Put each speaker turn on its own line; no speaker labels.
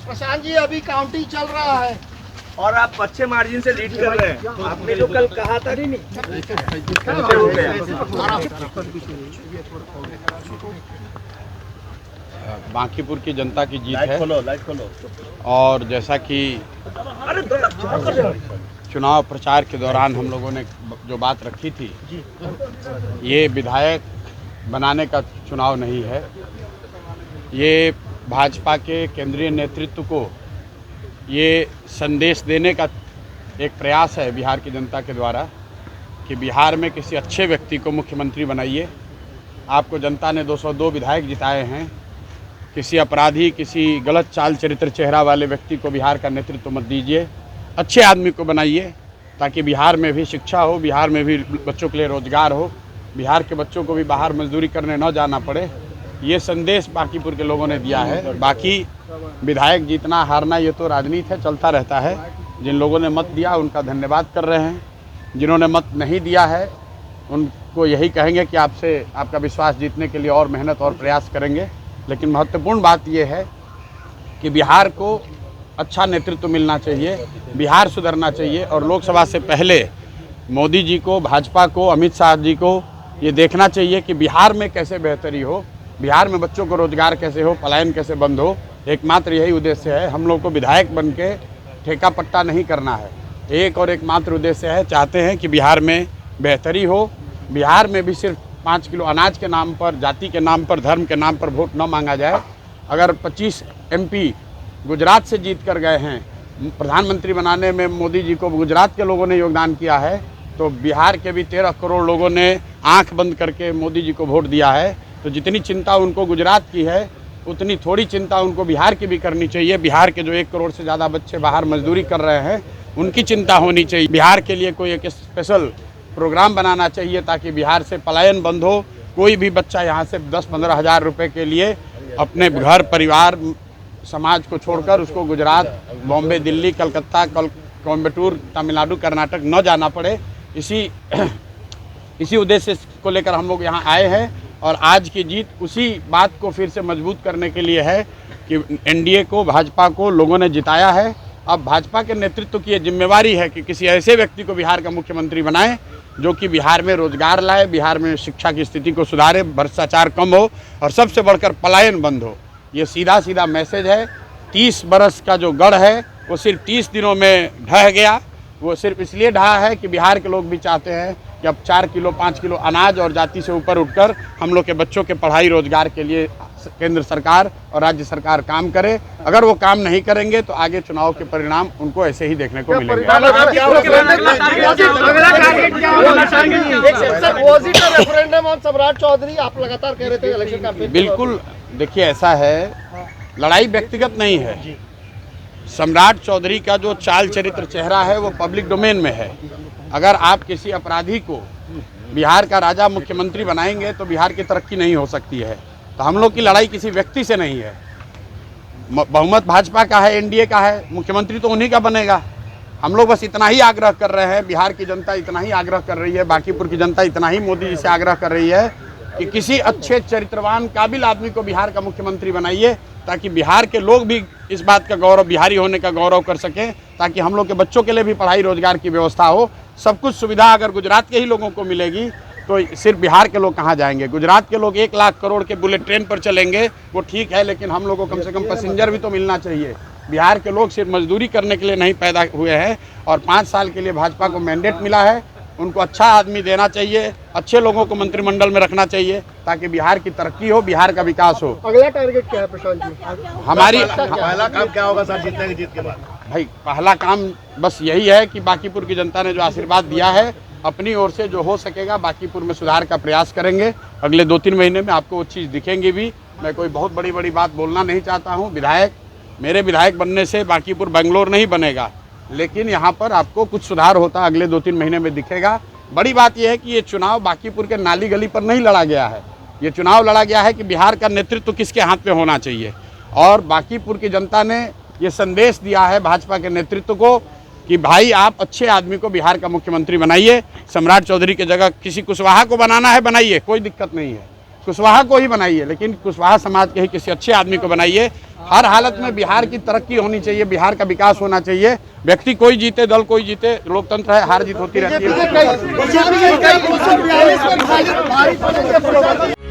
प्रशांत जी अभी काउंटिंग चल रहा है
और आप अच्छे मार्जिन से लीड कर रहे हैं। आपने तो कल कहा था नहीं
बांकीपुर की जनता की जीत है।
लाइट खोलो।
और जैसा कि चुनाव प्रचार के दौरान हम लोगों ने जो बात रखी थी, ये विधायक बनाने का चुनाव नहीं है। ये भाजपा के केंद्रीय नेतृत्व को ये संदेश देने का एक प्रयास है बिहार की जनता के द्वारा कि बिहार में किसी अच्छे व्यक्ति को मुख्यमंत्री बनाइए। आपको जनता ने 202 विधायक जिताए हैं। किसी अपराधी, किसी गलत चाल चरित्र चेहरा वाले व्यक्ति को बिहार का नेतृत्व मत दीजिए। अच्छे आदमी को बनाइए ताकि बिहार में भी शिक्षा हो, बिहार में भी बच्चों के लिए रोजगार हो, बिहार के बच्चों को भी बाहर मजदूरी करने न जाना पड़े। ये संदेश बांकीपुर के लोगों ने दिया है। बाकी विधायक जीतना हारना ये तो राजनीति है, चलता रहता है। जिन लोगों ने मत दिया उनका धन्यवाद कर रहे हैं। जिन्होंने मत नहीं दिया है उनको यही कहेंगे कि आपसे आपका विश्वास जीतने के लिए और मेहनत और प्रयास करेंगे। लेकिन महत्वपूर्ण बात यह है कि बिहार को अच्छा नेतृत्व मिलना चाहिए, बिहार सुधरना चाहिए। और लोकसभा से पहले मोदी जी को, भाजपा को, अमित शाह जी को ये देखना चाहिए कि बिहार में कैसे बेहतरी हो, बिहार में बच्चों को रोजगार कैसे हो, पलायन कैसे बंद हो। एकमात्र यही उद्देश्य है। हम लोग को विधायक बन के ठेका पट्टा नहीं करना है। एक और एकमात्र उद्देश्य है, चाहते हैं कि बिहार में बेहतरी हो। बिहार में भी सिर्फ 5 किलो अनाज के नाम पर, जाति के नाम पर, धर्म के नाम पर वोट न मांगा जाए। अगर 25 MP गुजरात से जीत कर गए हैं, प्रधानमंत्री बनाने में मोदी जी को गुजरात के लोगों ने योगदान किया है, तो बिहार के भी 13 करोड़ लोगों ने आंख बंद करके मोदी जी को वोट दिया है। तो जितनी चिंता उनको गुजरात की है उतनी थोड़ी चिंता उनको बिहार की भी करनी चाहिए। बिहार के जो 1 करोड़ से ज़्यादा बच्चे बाहर मजदूरी कर रहे हैं उनकी चिंता होनी चाहिए। बिहार के लिए कोई एक स्पेशल प्रोग्राम बनाना चाहिए ताकि बिहार से पलायन बंद हो। कोई भी बच्चा यहाँ से 10-15 हज़ार रुपये के लिए अपने घर, परिवार, समाज को छोड़कर उसको गुजरात, बॉम्बे, दिल्ली, कलकत्ता, कोयम्बटूर, तमिलनाडु, कर्नाटक न जाना पड़े। इसी उद्देश्य को लेकर हम लोग यहाँ आए हैं। और आज की जीत उसी बात को फिर से मजबूत करने के लिए है कि NDA को, भाजपा को लोगों ने जिताया है। अब भाजपा के नेतृत्व की ये जिम्मेवारी है कि किसी ऐसे व्यक्ति को बिहार का मुख्यमंत्री बनाएं जो कि बिहार में रोजगार लाए, बिहार में शिक्षा की स्थिति को सुधारे, भ्रष्टाचार कम हो और सबसे बढ़कर पलायन बंद हो। ये सीधा मैसेज है। 30 बरस का जो गढ़ है वो सिर्फ 30 दिनों में ढह गया। वो सिर्फ इसलिए ढहा है कि बिहार के लोग भी चाहते हैं कि अब 4 किलो 5 किलो अनाज और जाति से ऊपर उठकर हम लोग के बच्चों के पढ़ाई रोजगार के लिए केंद्र सरकार और राज्य सरकार काम करे। अगर वो काम नहीं करेंगे तो आगे चुनाव के परिणाम उनको ऐसे ही देखने को मिलेंगे।
रेफरेंडम ऑन सम्राट चौधरी आप लगातार कह रहे थे इलेक्शन कैंपेन।
बिल्कुल, देखिए ऐसा है, लड़ाई व्यक्तिगत नहीं है। सम्राट चौधरी का जो चाल चरित्र चेहरा है वो पब्लिक डोमेन में है। अगर आप किसी अपराधी को बिहार का राजा मुख्यमंत्री बनाएंगे तो बिहार की तरक्की नहीं हो सकती है। तो हम लोग की लड़ाई किसी व्यक्ति से नहीं है। बहुमत भाजपा का है, NDA का है, मुख्यमंत्री तो उन्हीं का बनेगा। हम लोग बस इतना ही आग्रह कर रहे हैं, बिहार की जनता इतना ही आग्रह कर रही है, बांकीपुर की जनता इतना ही मोदी जी से आग्रह कर रही है कि किसी अच्छे चरित्रवान काबिल आदमी को बिहार का मुख्यमंत्री बनाइए ताकि बिहार के लोग भी इस बात का गौरव, बिहारी होने का गौरव कर सकें, ताकि हम लोग के बच्चों के लिए भी पढ़ाई रोजगार की व्यवस्था हो। सब कुछ सुविधा अगर गुजरात के ही लोगों को मिलेगी तो सिर्फ बिहार के लोग कहाँ जाएंगे। गुजरात के लोग 1 लाख करोड़ के बुलेट ट्रेन पर चलेंगे, वो ठीक है, लेकिन हम लोगों को कम से कम पैसेंजर भी तो मिलना चाहिए। बिहार के लोग सिर्फ मजदूरी करने के लिए नहीं पैदा हुए हैं और 5 साल के लिए भाजपा को मैंडेट मिला है। उनको अच्छा आदमी देना चाहिए, अच्छे लोगों को मंत्रिमंडल में रखना चाहिए ताकि बिहार की तरक्की हो, बिहार का विकास हो।
अगला टारगेट क्या है प्रशांत जी?
हमारी
पहला काम क्या होगा सर जीतने की जीत के बाद?
भाई पहला काम बस यही है कि बांकीपुर की जनता ने जो आशीर्वाद दिया है, अपनी ओर से जो हो सकेगा बांकीपुर में सुधार का प्रयास करेंगे। अगले 2-3 महीने में आपको वो चीज़ दिखेंगी भी। मैं कोई बहुत बड़ी बात बोलना नहीं चाहता हूँ। मेरे विधायक बनने से बांकीपुर बेंगलोर नहीं बनेगा, लेकिन यहाँ पर आपको कुछ सुधार होता अगले 2-3 महीने में दिखेगा। बड़ी बात यह है कि ये चुनाव बांकीपुर के नाली गली पर नहीं लड़ा गया है। ये चुनाव लड़ा गया है कि बिहार का नेतृत्व किसके हाथ पे होना चाहिए। और बांकीपुर की जनता ने ये संदेश दिया है भाजपा के नेतृत्व को कि भाई आप अच्छे आदमी को बिहार का मुख्यमंत्री बनाइए। सम्राट चौधरी की जगह किसी कुशवाहा को बनाना है बनाइए, कोई दिक्कत नहीं है, कुशवाहा को ही बनाइए, लेकिन कुशवाहा समाज के ही किसी अच्छे आदमी को बनाइए। हर हालत में बिहार की तरक्की होनी चाहिए, बिहार का विकास होना चाहिए। व्यक्ति कोई जीते, दल कोई जीते, लोकतंत्र है, हार जीत होती रहती है।